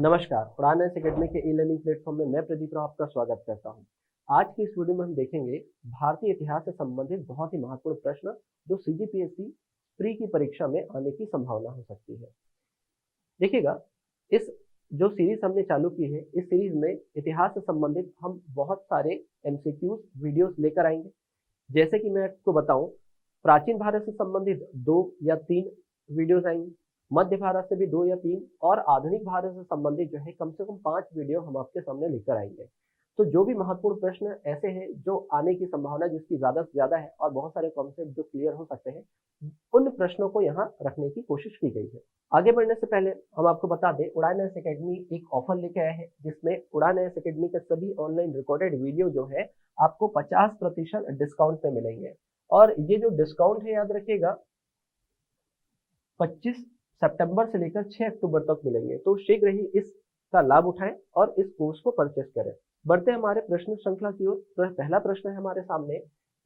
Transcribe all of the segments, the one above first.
नमस्कार, उड़ान एकेडमी के ई लर्निंग प्लेटफॉर्म में मैं प्रदीप राव आपका स्वागत करता हूं। आज की इस वीडियो में हम देखेंगे भारतीय इतिहास से संबंधित बहुत ही महत्वपूर्ण प्रश्न जो सीजीपीएससी प्री की परीक्षा में आने की संभावना हो सकती है। देखिएगा, इस जो सीरीज हमने चालू की है, इस सीरीज में इतिहास से संबंधित हम बहुत सारे एमसीक्यूज वीडियोस लेकर आएंगे। जैसे कि मैं आपको बताऊं, प्राचीन भारत से संबंधित 2 या 3 वीडियोस आएंगे, मध्य भारत से भी 2 या 3 और आधुनिक भारत से संबंधित जो है कम से कम 5 वीडियो हम आपके सामने लेकर आएंगे। तो जो भी महत्वपूर्ण प्रश्न ऐसे हैं जो आने की संभावना जिसकी ज्यादा से ज्यादा है और बहुत सारे कॉन्सेप्ट जो क्लियर हो सकते हैं, उन प्रश्नों को यहाँ रखने की कोशिश की गई है। आगे बढ़ने से पहले हम आपको बता दें, उड़ान एकेडमी एक ऑफर लेके आया है जिसमें उड़ान एकेडमी के सभी ऑनलाइन रिकॉर्डेड वीडियो जो है आपको 50% डिस्काउंट पे मिलेंगे। और ये जो डिस्काउंट है याद रखिएगा 25 सितंबर से लेकर 6 अक्टूबर तक मिलेंगे। तो शीघ्र ही इसका लाभ उठाएं और इस कोर्स को परचेस करें। बढ़ते हमारे प्रश्न श्रृंखला की ओर। तो पहला प्रश्न है हमारे सामने,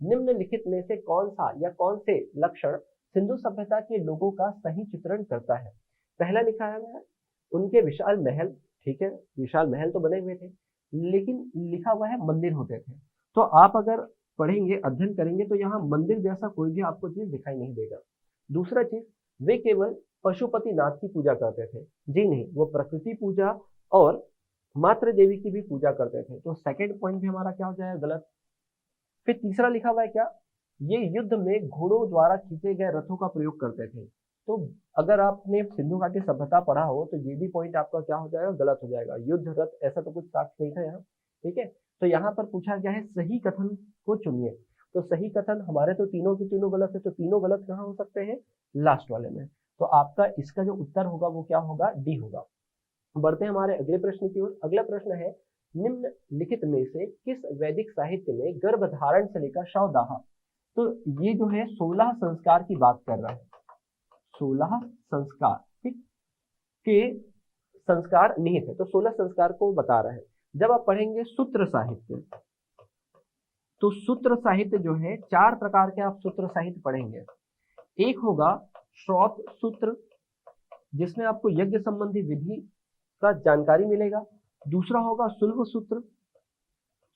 निम्नलिखित में से कौन सा या कौन से लक्षण सिंधु सभ्यता के लोगों का सही चित्रण करता है। पहला लिखा है उनके विशाल महल। ठीक है, विशाल महल तो बने हुए थे, लेकिन लिखा हुआ है मंदिर होते थे। तो आप अगर पढ़ेंगे, अध्ययन करेंगे तो यहाँ मंदिर जैसा कोई भी आपको चीज दिखाई नहीं देगा। दूसरा चीज, वे केवल पशुपति नाथ की पूजा करते थे। जी नहीं, वो प्रकृति पूजा और मातृ देवी की भी पूजा करते थे। तो सेकंड पॉइंट भी हमारा क्या हो जाएगा, गलत। फिर तीसरा लिखा हुआ है क्या, ये युद्ध में घोड़ों द्वारा खींचे गए रथों का प्रयोग करते थे। तो अगर आपने सिंधु घाटी सभ्यता पढ़ा हो तो ये भी पॉइंट आपका क्या हो जाएगा, गलत हो जाएगा। युद्ध रथ ऐसा तो कुछ साक्ष्य नहीं था यहाँ। ठीक है, तो यहाँ पर पूछा गया है सही कथन को चुनिए। तो सही कथन हमारे तो तीनों के तीनों गलत है, तो तीनों गलत कहाँ हो सकते हैं, लास्ट वाले में। तो आपका इसका जो उत्तर होगा वो क्या होगा, डी होगा। बढ़ते हैं हमारे अगले प्रश्न की ओर। अगला प्रश्न है, निम्नलिखित में से किस वैदिक साहित्य में गर्भधारण से लेकर शवदाह, तो ये जो है 16 संस्कार की बात कर रहा है। 16 संस्कार, ठीक, के संस्कार निहित है, तो 16 संस्कार को बता रहा है। जब आप पढ़ेंगे सूत्र साहित्य, तो सूत्र साहित्य जो है 4 प्रकार के आप सूत्र साहित्य पढ़ेंगे। एक होगा श्रौत सूत्र, जिसमें आपको यज्ञ संबंधी विधि का जानकारी मिलेगा। दूसरा होगा सुल्भ सूत्र।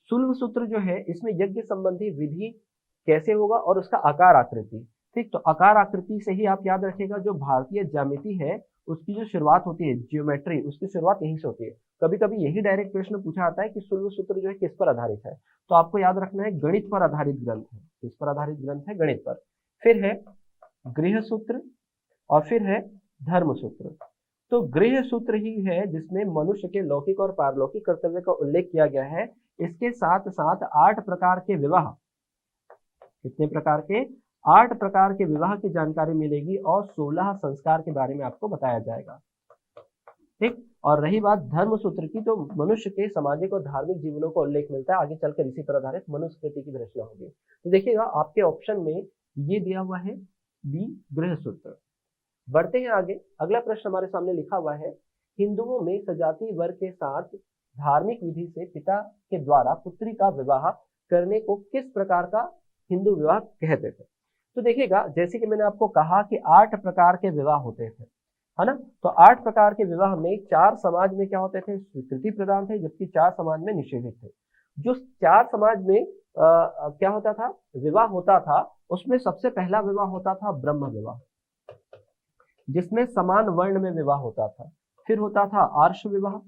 सुल्भ सूत्र जो है इसमें यज्ञ संबंधी विधि कैसे होगा और उसका आकार आकृति। ठीक, तो आकार आकृति से ही आप याद रखिएगा, जो भारतीय ज्यामिति है उसकी जो शुरुआत होती है, ज्योमेट्री, उसकी शुरुआत यहीं से होती है। कभी कभी यही डायरेक्ट प्रश्न पूछा आता है कि सुल्भ सूत्र जो है किस पर आधारित है, तो आपको याद रखना है गणित पर आधारित ग्रंथ है। किस पर आधारित ग्रंथ है, गणित पर। फिर है गृह सूत्र और फिर है धर्म सूत्र। तो गृह सूत्र ही है जिसमें मनुष्य के लौकिक और पारलौकिक कर्तव्य का उल्लेख किया गया है। इसके साथ साथ 8 प्रकार के विवाह, कितने प्रकार के, 8 प्रकार के विवाह की जानकारी मिलेगी और 16 संस्कार के बारे में आपको बताया जाएगा। ठीक, और रही बात धर्म सूत्र की, तो मनुष्य के सामाजिक और धार्मिक जीवनों का उल्लेख मिलता है। आगे चलकर इसी पर आधारित मनुस्मृति की रचना होगी। तो देखिएगा आपके ऑप्शन में ये दिया हुआ है बी, गृह सूत्र। बढ़ते हैं आगे। अगला प्रश्न हमारे सामने लिखा हुआ है, हिंदुओं में सजातीय वर्ग के साथ धार्मिक विधि से पिता के द्वारा पुत्री का विवाह करने को किस प्रकार का हिंदू विवाह कहते थे। तो देखिएगा, जैसे कि मैंने आपको कहा कि 8 प्रकार के विवाह होते थे, है ना। तो 8 प्रकार के विवाह में 4 समाज में क्या होते थे, स्वीकृति प्रदान थे, जबकि 4 समाज में निषेधित थे। जो 4 समाज में क्या होता था, विवाह होता था, उसमें सबसे पहला विवाह होता था ब्रह्म विवाह, जिसमें समान वर्ण में विवाह होता था। फिर होता था आर्ष विवाह।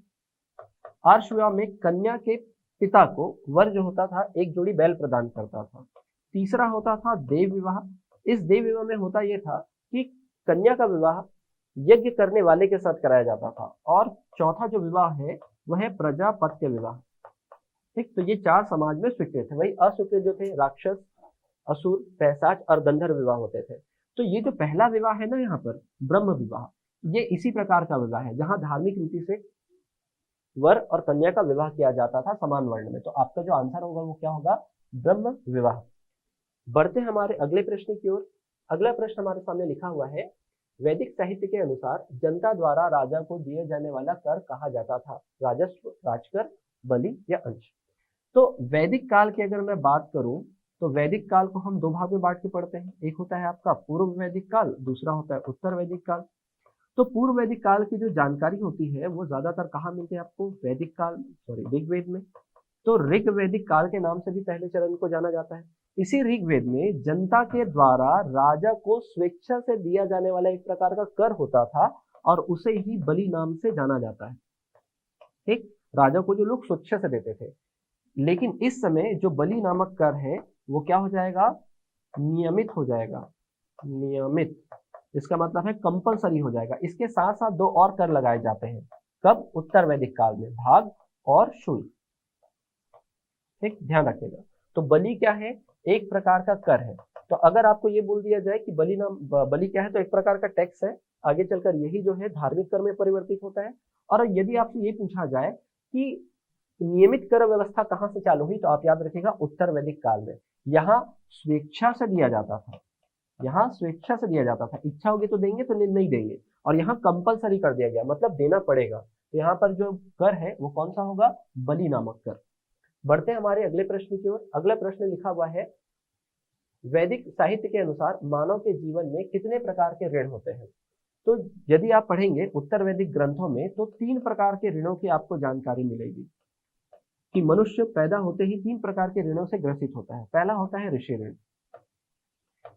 आर्ष विवाह में कन्या के पिता को वर जो होता था एक जोड़ी बैल प्रदान करता था। तीसरा होता था देव विवाह। इस देव विवाह में होता यह था कि कन्या का विवाह यज्ञ करने वाले के साथ कराया जाता था। और चौथा जो विवाह है वह है प्रजापत्य विवाह। ठीक, तो ये 4 समाज में स्वीकृत है। वही अस्वीकृत जो थे राक्षस, असुर, पैशाच और गंधर्व विवाह होते थे। तो ये जो पहला विवाह है ना यहाँ पर ब्रह्म विवाह, ये इसी प्रकार का विवाह है जहां धार्मिक रीति से वर और कन्या का विवाह किया जाता था समान वर्ण में। तो आपका जो आंसर होगा वो क्या होगा, ब्रह्म विवाह। बढ़ते हैं हमारे अगले प्रश्न की ओर। अगला प्रश्न हमारे सामने लिखा हुआ है, वैदिक साहित्य के अनुसार जनता द्वारा राजा को दिए जाने वाला कर कहा जाता था, राजस्व, राजकर, बलि या अंश। तो वैदिक काल की अगर मैं बात करूं तो वैदिक काल को हम 2 भाग में बांट के पढ़ते हैं। एक होता है आपका पूर्व वैदिक काल, दूसरा होता है उत्तर वैदिक काल। तो पूर्व वैदिक काल की जो जानकारी होती है वो ज्यादातर कहाँ मिलती है आपको? वैदिक काल, सॉरी ऋग्वेद में। तो ऋग वैदिक काल के नाम से भी पहले चरण को जाना जाता है। इसी ऋग्वेद में जनता के द्वारा राजा को स्वेच्छा से दिया जाने वाला एक प्रकार का कर होता था और उसे ही बलि नाम से जाना जाता है। ठीक, राजा को जो लोग स्वेच्छा से देते थे, लेकिन इस समय जो बलि नामक कर है वो क्या हो जाएगा? नियमित हो जाएगा। नियमित, इसका मतलब है कंपलसरी हो जाएगा। इसके साथ साथ दो और कर लगाए जाते हैं। कब? उत्तर वैदिक काल में, भाग और शुल्क। ठीक, ध्यान रखिएगा। तो बलि क्या है? एक प्रकार का कर है। तो अगर आपको ये बोल दिया जाए कि बलि क्या है, तो एक प्रकार का टैक्स है। आगे चलकर यही जो है धार्मिक कर में परिवर्तित होता है। और यदि आपसे ये पूछा जाए कि नियमित कर व्यवस्था कहाँ से चालू हुई, तो आप याद रखिएगा उत्तर वैदिक काल में। यहाँ स्वेच्छा से दिया जाता था, यहाँ स्वेच्छा से दिया जाता था। इच्छा होगी तो देंगे, तो नहीं देंगे। और यहाँ कंपलसरी कर दिया गया, मतलब देना पड़ेगा। तो यहाँ पर जो कर है वो कौन सा होगा? बलि नामक कर। बढ़ते हैं हमारे अगले प्रश्न की ओर। अगला प्रश्न लिखा हुआ है, वैदिक साहित्य के अनुसार मानव के जीवन में कितने प्रकार के ऋण होते हैं? तो यदि आप पढ़ेंगे उत्तर वैदिक ग्रंथों में तो 3 प्रकार के ऋणों की आपको जानकारी मिलेगी कि मनुष्य पैदा होते ही 3 प्रकार के ऋणों से ग्रसित होता है। पहला होता है ऋषि ऋण।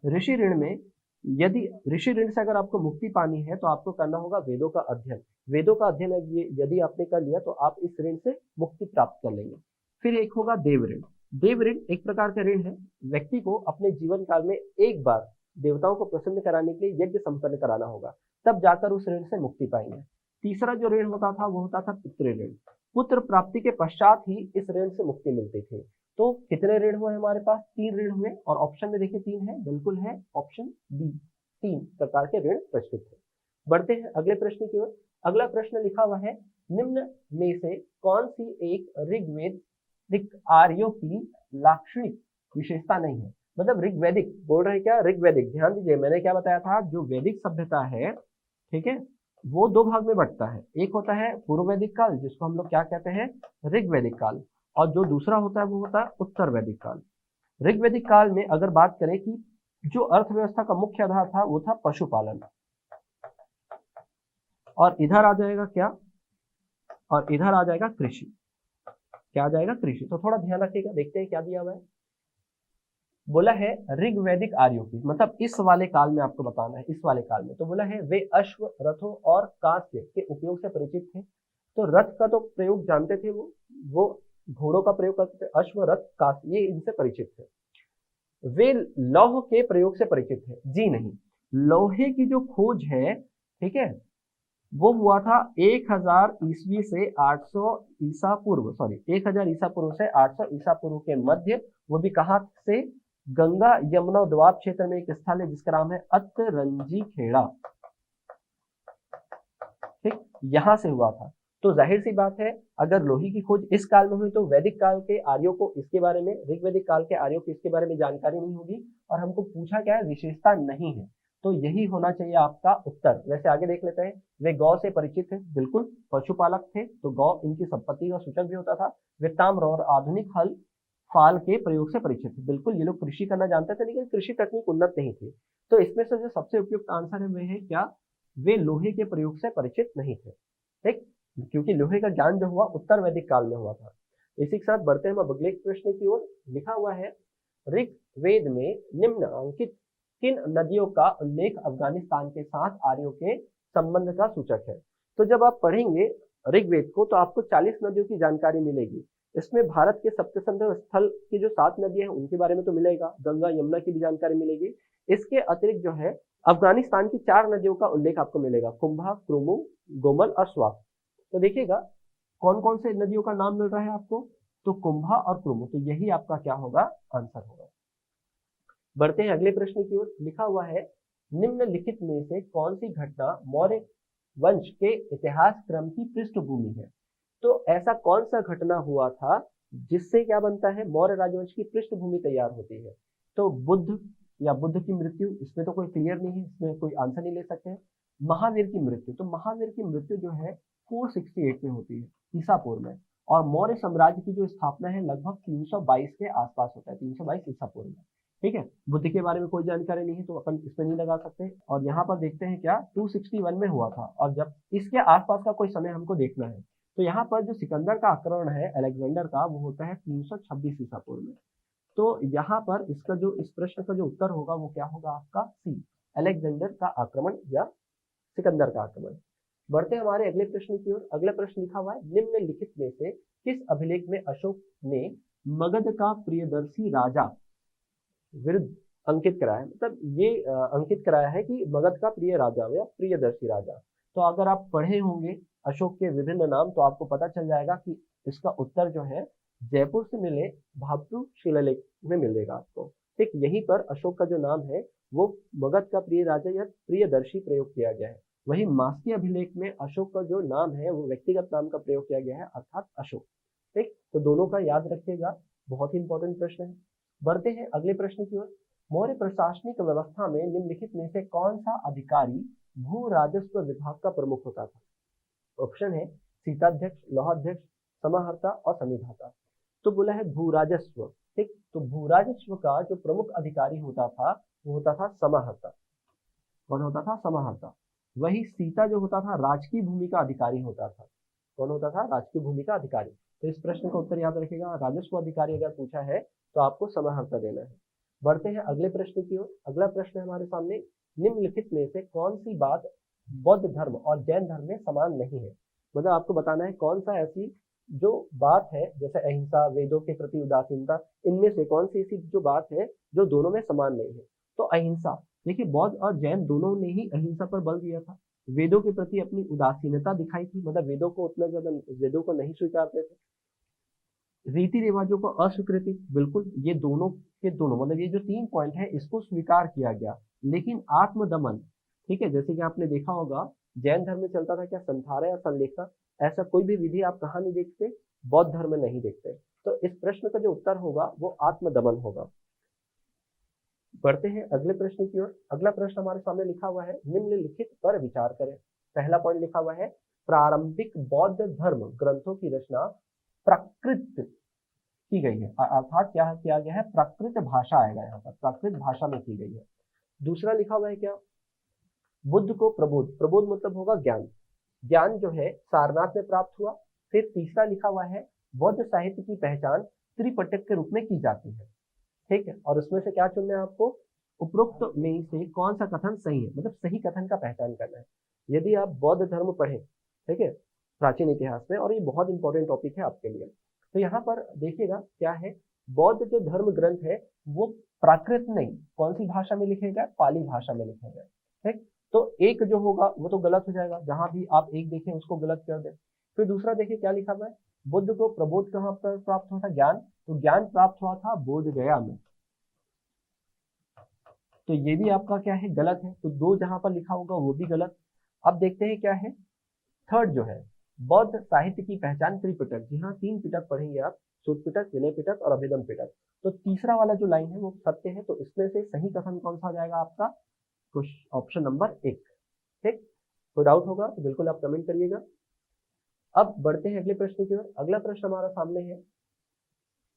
ऋषि ऋण में यदि ऋषि ऋण से अगर आपको मुक्ति पानी है तो आपको करना होगा वेदों का अध्ययन। वेदों का अध्ययन यदि आपने कर लिया तो आप इस ऋण से मुक्ति प्राप्त कर लेंगे। फिर एक होगा देव ऋण। देव ऋण एक प्रकार का ऋण है। व्यक्ति को अपने जीवन काल में एक बार देवताओं को प्रसन्न कराने के लिए यज्ञ संपन्न कराना होगा, तब जाकर उस ऋण से मुक्ति पाएंगे। तीसरा जो ऋण होता था वो होता था पुत्र ऋण। पुत्र प्राप्ति के पश्चात ही इस ऋण से मुक्ति मिलती थी। तो कितने ऋण हुए हमारे पास? 3 ऋण हुए। और ऑप्शन में देखिए 3 है, बिल्कुल है ऑप्शन बी, 3 प्रकार के ऋण प्रस्तुत है। बढ़ते हैं अगले प्रश्न की ओर। अगला प्रश्न लिखा हुआ है, निम्न में से कौन सी एक ऋग्वेदिक आर्यों की लाक्षणिक विशेषता नहीं है? मतलब ऋग्वैदिक बोल रहे हैं क्या? ऋग्वैदिक, ध्यान दीजिए मैंने क्या बताया था, जो वैदिक सभ्यता है, ठीक है, वो 2 भाग में बंटता है। एक होता है पूर्व वैदिक काल, जिसको हम लोग क्या कहते हैं? ऋग्वैदिक काल। और जो दूसरा होता है वो होता है उत्तर वैदिक काल। ऋग्वैदिक काल में अगर बात करें कि जो अर्थव्यवस्था का मुख्य आधार था वो था पशुपालन। और इधर आ जाएगा क्या? और इधर आ जाएगा कृषि। क्या आ जाएगा? कृषि। तो थोड़ा ध्यान रखिएगा, देखते हैं क्या दिया हुआ है। बोला है ऋग्वैदिक आर्यों की, मतलब इस वाले काल में आपको बताना है, इस वाले काल में। तो बोला है वे अश्व, रथों और कांस्य के उपयोग से परिचित थे। तो रथ का तो प्रयोग जानते थे, वो घोड़ों का प्रयोग करते थे। अश्व, रथ, कांस्य ये इनसे परिचित थे। वे लौह के प्रयोग से परिचित थे? जी नहीं। लोहे की जो खोज है, ठीक है, वो हुआ था 1000 ईस्वी से 800 ईसा पूर्व, सॉरी 1000 ईसा पूर्व से 800 ईसा पूर्व के मध्य। वो भी कहाँ से? गंगा यमुना द्वाब क्षेत्र में एक स्थल है जिसका नाम है अतरंजी खेड़ा। ठीक, यहां से हुआ था। तो जाहिर सी बात है, अगर लोहे की खोज इस काल में हुई तो वैदिक काल के आर्यों को इसके बारे में, ऋग्वैदिक काल के आर्यों को इसके बारे में जानकारी नहीं होगी। और हमको पूछा क्या है? विशेषता नहीं है। तो यही होना चाहिए आपका उत्तर। वैसे आगे देख लेते हैं। वे गौ से परिचित थे, बिल्कुल, पशुपालक थे तो गौ इनकी संपत्ति का सूचक भी होता था। वे ताम्र और आधुनिक हल फाल के प्रयोग से परिचित थे, बिल्कुल, ये लोग कृषि करना जानते थे लेकिन कृषि तकनीक उन्नत नहीं थी। तो इसमें से जो सबसे उपयुक्त आंसर है वे है क्या? वे लोहे के प्रयोग से परिचित नहीं थे। ठीक, क्योंकि लोहे का ज्ञान जो हुआ उत्तर वैदिक काल में हुआ था। इसी के साथ बढ़ते हैं हम अगले प्रश्न की ओर। लिखा हुआ है, ऋग्वेद में निम्नलिखित किन नदियों का उल्लेख अफगानिस्तान के साथ आर्यों के संबंध का सूचक है? तो जब आप पढ़ेंगे ऋग्वेद को तो आपको 40 नदियों की जानकारी मिलेगी। इसमें भारत के सप्तसंधव स्थल की जो 7 नदियां हैं उनके बारे में तो मिलेगा, गंगा यमुना की भी जानकारी मिलेगी। इसके अतिरिक्त जो है अफगानिस्तान की 4 नदियों का उल्लेख आपको मिलेगा, कुंभा, क्रुमु, गोमल और स्वात। तो देखिएगा कौन कौन से नदियों का नाम मिल रहा है आपको? तो कुंभा और क्रुमु, तो यही आपका क्या होगा? आंसर होगा। बढ़ते हैं अगले प्रश्न की ओर। लिखा हुआ है, निम्नलिखित में से कौन सी घटना मौर्य वंश के इतिहास क्रम की पृष्ठभूमि है? तो ऐसा कौन सा घटना हुआ था जिससे क्या बनता है? मौर्य राजवंश की पृष्ठभूमि तैयार होती है। तो बुद्ध या बुद्ध की मृत्यु, इसमें तो कोई क्लियर नहीं है, इसमें कोई आंसर नहीं ले सकते हैं। महावीर की मृत्यु, तो महावीर की मृत्यु जो है 468 में होती है ईसा पूर्व में। और मौर्य साम्राज्य की जो स्थापना है लगभग 322 के आसपास होता है, 322 ईसा पूर्व में। ठीक है, बुद्ध के बारे में कोई जानकारी नहीं है तो अपन इसमें नहीं लगा सकते। और यहाँ पर देखते हैं क्या 261 में हुआ था, और जब इसके आसपास का कोई समय हमको देखना है तो यहाँ पर जो सिकंदर का आक्रमण है अलेक्जेंडर का वो होता है 326 ईसा पूर्व में। तो यहाँ पर इसका जो इस प्रश्न का जो उत्तर होगा वो क्या होगा आपका सी, अलेक्जेंडर का आक्रमण या सिकंदर का आक्रमण। बढ़ते हमारे अगले प्रश्न की ओर। अगला प्रश्न लिखा हुआ है निम्नलिखित में से किस अभिलेख में अशोक ने मगध का प्रियदर्शी राजा विरुद्ध अंकित कराया है, मतलब ये अंकित कराया है कि मगध का प्रिय राजा या प्रियदर्शी राजा। तो अगर आप पढ़े होंगे अशोक के विभिन्न नाम तो आपको पता चल जाएगा कि इसका उत्तर जो है जयपुर से मिले भाब्रू शिलालेख में मिलेगा आपको। ठीक यहीं पर अशोक का जो नाम है वो मगध का प्रिय राजा या प्रियदर्शी प्रयोग किया गया है। वही मास्की अभिलेख में अशोक का जो नाम है वो व्यक्तिगत नाम का प्रयोग किया गया है अर्थात अशोक। ठीक, तो दोनों का याद रखिएगा, बहुत ही इंपॉर्टेंट प्रश्न है। बढ़ते हैं अगले प्रश्न की ओर। मौर्य प्रशासनिक व्यवस्था में निम्नलिखित में से कौन सा अधिकारी भू राजस्व विभाग का प्रमुख होता था? ऑप्शन है सीताध्यक्ष, लौहाध्यक्ष, समाहर्ता और संविधाता। तो बोला है भू राजस्व। ठीक, तो भू राजस्व का जो प्रमुख अधिकारी होता था वो होता था समाहर्ता। कौन होता था? समाहर्ता। वही सीता जो होता था राजकीय भूमि का अधिकारी होता था। कौन होता था? राजकीय भूमि का अधिकारी। तो इस प्रश्न का उत्तर याद रखिएगा, राजस्व अधिकारी अगर पूछा है तो आपको समाहर्ता देना है। बढ़ते हैं अगले प्रश्न की ओर। अगला प्रश्न है हमारे सामने, निम्नलिखित में से कौन सी बात बौद्ध धर्म और जैन धर्म में समान नहीं है? मतलब आपको बताना है कौन सा ऐसी जो बात है, जैसे अहिंसा, वेदों के प्रति उदासीनता, इनमें से कौन सी ऐसी जो बात है जो दोनों में समान नहीं है? तो अहिंसा। देखिए बौद्ध और जैन दोनों ने ही अहिंसा पर बल दिया था। वेदों के प्रति अपनी उदासीनता दिखाई थी, मतलब वेदों को उतना ज्यादा वेदों को नहीं स्वीकारते थे। रीति रिवाजों को अस्वीकृति, बिल्कुल ये दोनों के दोनों, मतलब ये जो 3 पॉइंट है इसको स्वीकार किया गया। लेकिन आत्मदमन, ठीक है, जैसे कि आपने देखा होगा जैन धर्म में चलता था क्या संथारा या संलेखा, ऐसा कोई भी विधि आप कहाँ नहीं देखते? बौद्ध धर्म में नहीं देखते। तो इस प्रश्न का जो उत्तर होगा वो आत्मदमन होगा। बढ़ते हैं अगले प्रश्न की ओर। अगला प्रश्न हमारे सामने लिखा हुआ है, निम्नलिखित पर विचार करें। पहला पॉइंट लिखा हुआ है, प्रारंभिक बौद्ध धर्म ग्रंथों की रचना प्राकृत की गई है, अर्थात क्या किया गया है? प्राकृत भाषा आएगा यहाँ पर, प्राकृत भाषा में की गई है। दूसरा लिखा हुआ है क्या? बुद्ध को प्रबोध, प्रबोध मतलब होगा ज्ञान, ज्ञान जो है सारनाथ में प्राप्त हुआ। फिर तीसरा लिखा हुआ है, बौद्ध साहित्य की पहचान त्रिपिटक के रूप में की जाती है। ठीक है, और उसमें से क्या चुनना है आपको? उपरोक्त में से कौन सा कथन सही है, मतलब सही कथन का पहचान करना है। यदि आप बौद्ध धर्म पढ़े, ठीक है, प्राचीन इतिहास में, और ये बहुत इंपॉर्टेंट टॉपिक है आपके लिए, तो यहाँ पर देखिएगा क्या है, बौद्ध जो धर्म ग्रंथ है वो प्राकृत नहीं, कौन सी भाषा में लिखे गए? पाली भाषा में लिखे गए। ठीक, तो एक जो होगा वो तो गलत हो जाएगा, जहां भी आप एक देखें उसको गलत कर दे। फिर दूसरा देखिए क्या लिखा हुआ है, बुद्ध को प्रबोध कहाँ पर प्राप्त हुआ था? ज्ञान, तो ज्ञान प्राप्त हुआ था बोध गया में। तो ये भी आपका क्या है? गलत है। तो दो जहां पर लिखा होगा वो भी गलत। अब देखते हैं क्या है थर्ड जो है, बौद्ध साहित्य की पहचान त्रिपिटक। जी हाँ, 3 पिटक पढ़ेंगे आप, शुद्ध पिटक, विनय पिटक और अभिधम पिटक। तो तीसरा वाला जो लाइन है वो सत्य है। तो इसमें से सही कथन कौन सा हो जाएगा आपका? Option number 1। ठीक, कोई डाउट होगा तो बिल्कुल आप कमेंट करिएगा। अब बढ़ते हैं अगले प्रश्न की ओर। अगला प्रश्न हमारा सामने है,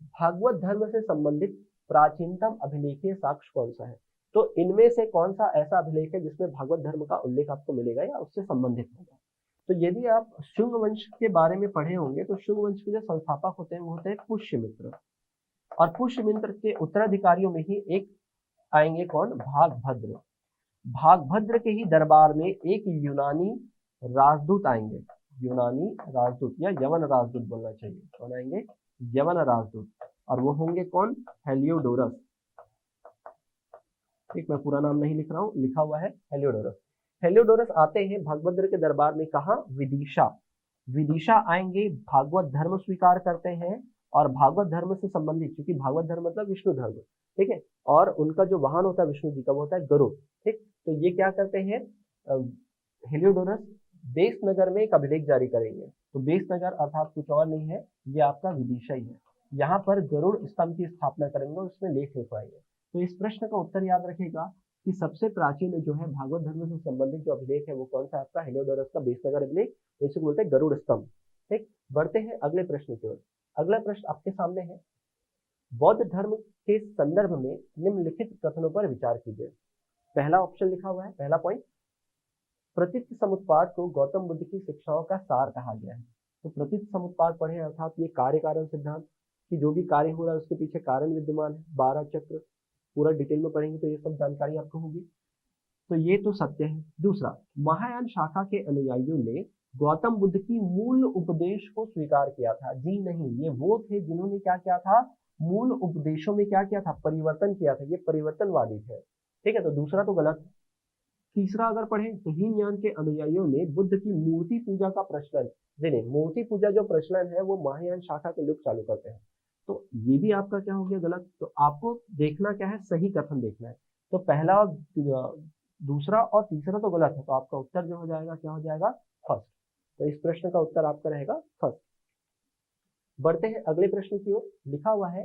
भागवत धर्म से संबंधित प्राचीनतम अभिलेखीय साक्ष्य कौन सा है? तो इनमें से कौन सा ऐसा अभिलेख है जिसमें भागवत धर्म का उल्लेख आपको मिलेगा या उससे संबंधित होगा? तो यदि आप शुंग वंश के बारे में पढ़े होंगे तो शुंग वंश के जो संस्थापक होते हैं वो होते हैं पुष्यमित्र, और पुष्यमित्र के उत्तराधिकारियों में ही एक आएंगे कौन? भागभद्र। भागभद्र के ही दरबार में एक यूनानी राजदूत आएंगे, यूनानी राजदूत या यवन राजदूत बोलना चाहिए। कौन आएंगे? यवन राजदूत, और वो होंगे कौन? हेलियोडोरस। ठीक, मैं पूरा नाम नहीं लिख रहा हूँ, लिखा हुआ है हेलियोडोरस। हेलियोडोरस आते हैं भागभद्र के दरबार में, कहा? विदिशा। विदिशा आएंगे, भागवत धर्म स्वीकार करते हैं, और भागवत धर्म से संबंधित, क्योंकि भागवत धर्म मतलब विष्णु धर्म, ठीक है, और उनका जो वाहन होता है विष्णु जी का वो होता है गरुड़। ठीक, तो ये क्या करते हैं, हेलियोडोरस बेसनगर में एक अभिलेख जारी करेंगे। तो बेसनगर अर्थात कुछ और नहीं है, ये आपका विदिशा ही है। यहाँ पर गरुड़ स्तंभ की स्थापना करेंगे और उसमें लेख लिखवाएंगे। तो इस प्रश्न का उत्तर याद रखेगा कि सबसे प्राचीन जो है भागवत धर्म से संबंधित जो अभिलेख है वो कौन सा? आपका हेलियोडोरस का बेसनगर अभिलेख, इसे बोलते हैं गरुड़ स्तंभ। ठीक, बढ़ते हैं अगले प्रश्न की ओर। अगला प्रश्न आपके सामने है, बौद्ध धर्म के संदर्भ में निम्नलिखित कथनों पर विचार कीजिए। पहला ऑप्शन लिखा हुआ है, पहला पॉइंट, प्रतीत समुत्पाद को गौतम बुद्ध की शिक्षाओं का सार कहा गया है। तो प्रतीत समुत्पाद पढ़े अर्थात ये कार्य कारण सिद्धांत कि जो भी कार्य हो रहा है उसके पीछे कारण विद्यमान है। 12 चक्र पूरा डिटेल में पढ़ेंगे तो ये सब जानकारी आपको होगी। तो ये तो सत्य है। दूसरा, महायान शाखा के अनुयायियों ने गौतम बुद्ध की मूल उपदेश को स्वीकार किया था। जी नहीं, ये वो थे जिन्होंने क्या किया था, मूल उपदेशों में क्या किया था, परिवर्तन किया था। ये परिवर्तनवादी थे। ठीक है, तो दूसरा तो गलत है। तीसरा अगर पढ़ें तो हीनयान के अनुयायियों ने बुद्ध की मूर्ति पूजा का प्रचलन, नहीं, मूर्ति पूजा जो प्रचलन है वो महायान शाखा के लोग चालू करते हैं। तो ये भी आपका क्या हो गया, गलत। तो आपको देखना क्या है, सही कथन देखना है। तो पहला, दूसरा और तीसरा तो गलत है, तो आपका उत्तर जो हो जाएगा क्या हो जाएगा, फर्स्ट। तो इस प्रश्न का उत्तर आपका रहेगा फर्स्ट। बढ़ते हैं अगले प्रश्न की ओर। लिखा हुआ है,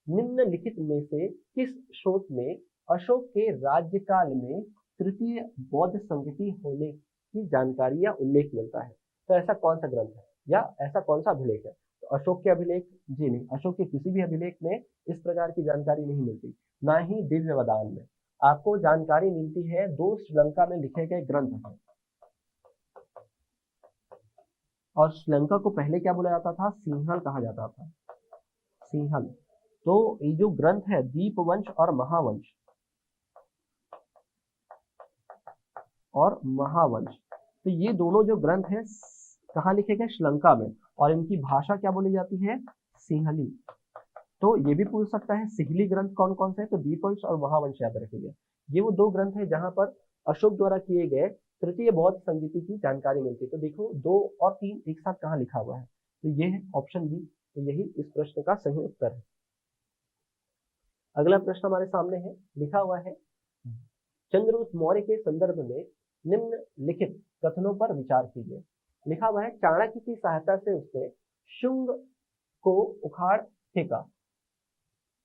निम्नलिखित में से किस स्रोत में अशोक के राज्यकाल में तृतीय बौद्ध संगति होने की जानकारी या उल्लेख मिलता है। तो ऐसा कौन सा ग्रंथ है या ऐसा कौन सा अभिलेख है। तो अशोक के अभिलेख, जी नहीं, अशोक के किसी भी अभिलेख में इस प्रकार की जानकारी नहीं मिलती, ना ही दिव्यवदान में। आपको जानकारी मिलती है दो श्रीलंका में लिखे गए ग्रंथ हैं, और श्रीलंका को पहले क्या बोला जाता था, सिंहल कहा जाता था, सिंहल। तो ये जो ग्रंथ है दीपवंश और महावंश, तो ये दोनों जो ग्रंथ हैं कहाँ लिखे गए, श्रीलंका में, और इनकी भाषा क्या बोली जाती है, सिंहली। तो ये भी पूछ सकता है सिंहली ग्रंथ कौन कौन से हैं, तो दीपवंश और महावंश याद रखिए। ये वो दो ग्रंथ हैं जहां पर अशोक द्वारा किए गए तृतीय बौद्ध संगति की जानकारी मिलती है। तो देखो 2 और 3 एक साथ कहाँ लिखा हुआ है, तो ये है ऑप्शन बी। तो यही इस प्रश्न का सही उत्तर है। अगला प्रश्न हमारे सामने है, लिखा हुआ है, चंद्रगुप्त मौर्य के संदर्भ में निम्नलिखित कथनों पर विचार कीजिए। लिखा हुआ है, चाणक्य की सहायता से उसने शुंग को उखाड़ फेंका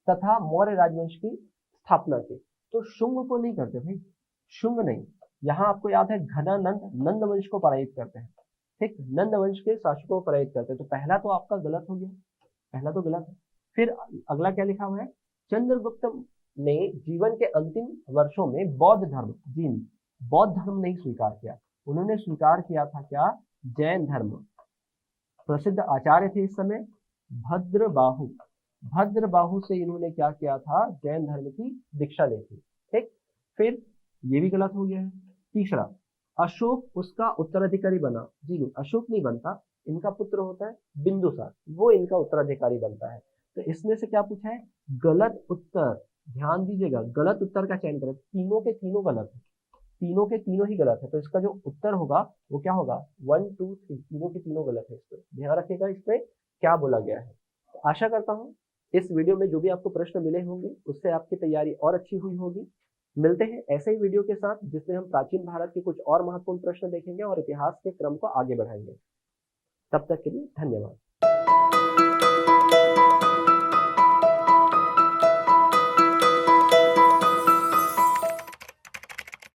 तथा मौर्य राजवंश की स्थापना की। तो शुंग को नहीं करते भाई, शुंग नहीं, यहाँ आपको याद है घनानंद नंद वंश को पराजित करते हैं। ठीक, नंद वंश के शासकों को पराजित करते हैं। तो पहला तो आपका गलत हो गया, पहला तो गलत है। फिर अगला क्या लिखा हुआ है, चंद्रगुप्त ने जीवन के अंतिम वर्षों में बौद्ध धर्म, जी बौद्ध धर्म नहीं स्वीकार किया, उन्होंने स्वीकार किया था क्या, जैन धर्म। प्रसिद्ध आचार्य थे इस समय भद्रबाहु, भद्रबाहु से इन्होंने क्या किया था, जैन धर्म की दीक्षा ली थी। ठीक, फिर ये भी गलत हो गया है। तीसरा, अशोक उसका उत्तराधिकारी बना, जी नहीं, अशोक नहीं बनता, इनका पुत्र होता है बिंदुसार, वो इनका उत्तराधिकारी बनता है। तो इसमें से क्या पूछा है, गलत उत्तर। ध्यान दीजिएगा, गलत उत्तर का चयन करें, तीनों के तीनों गलत है, तीनों के तीनों ही गलत है। तो इसका जो उत्तर होगा वो क्या होगा, 1 2 3, तीनों के तीनों गलत है। इस पर ध्यान रखिएगा, इसमें क्या बोला गया है। तो आशा करता हूँ इस वीडियो में जो भी आपको प्रश्न मिले होंगे उससे आपकी तैयारी और अच्छी हुई होगी। मिलते हैं ऐसे ही वीडियो के साथ जिसमें हम प्राचीन भारत के कुछ और महत्वपूर्ण प्रश्न देखेंगे और इतिहास के क्रम को आगे बढ़ाएंगे। तब तक के लिए धन्यवाद।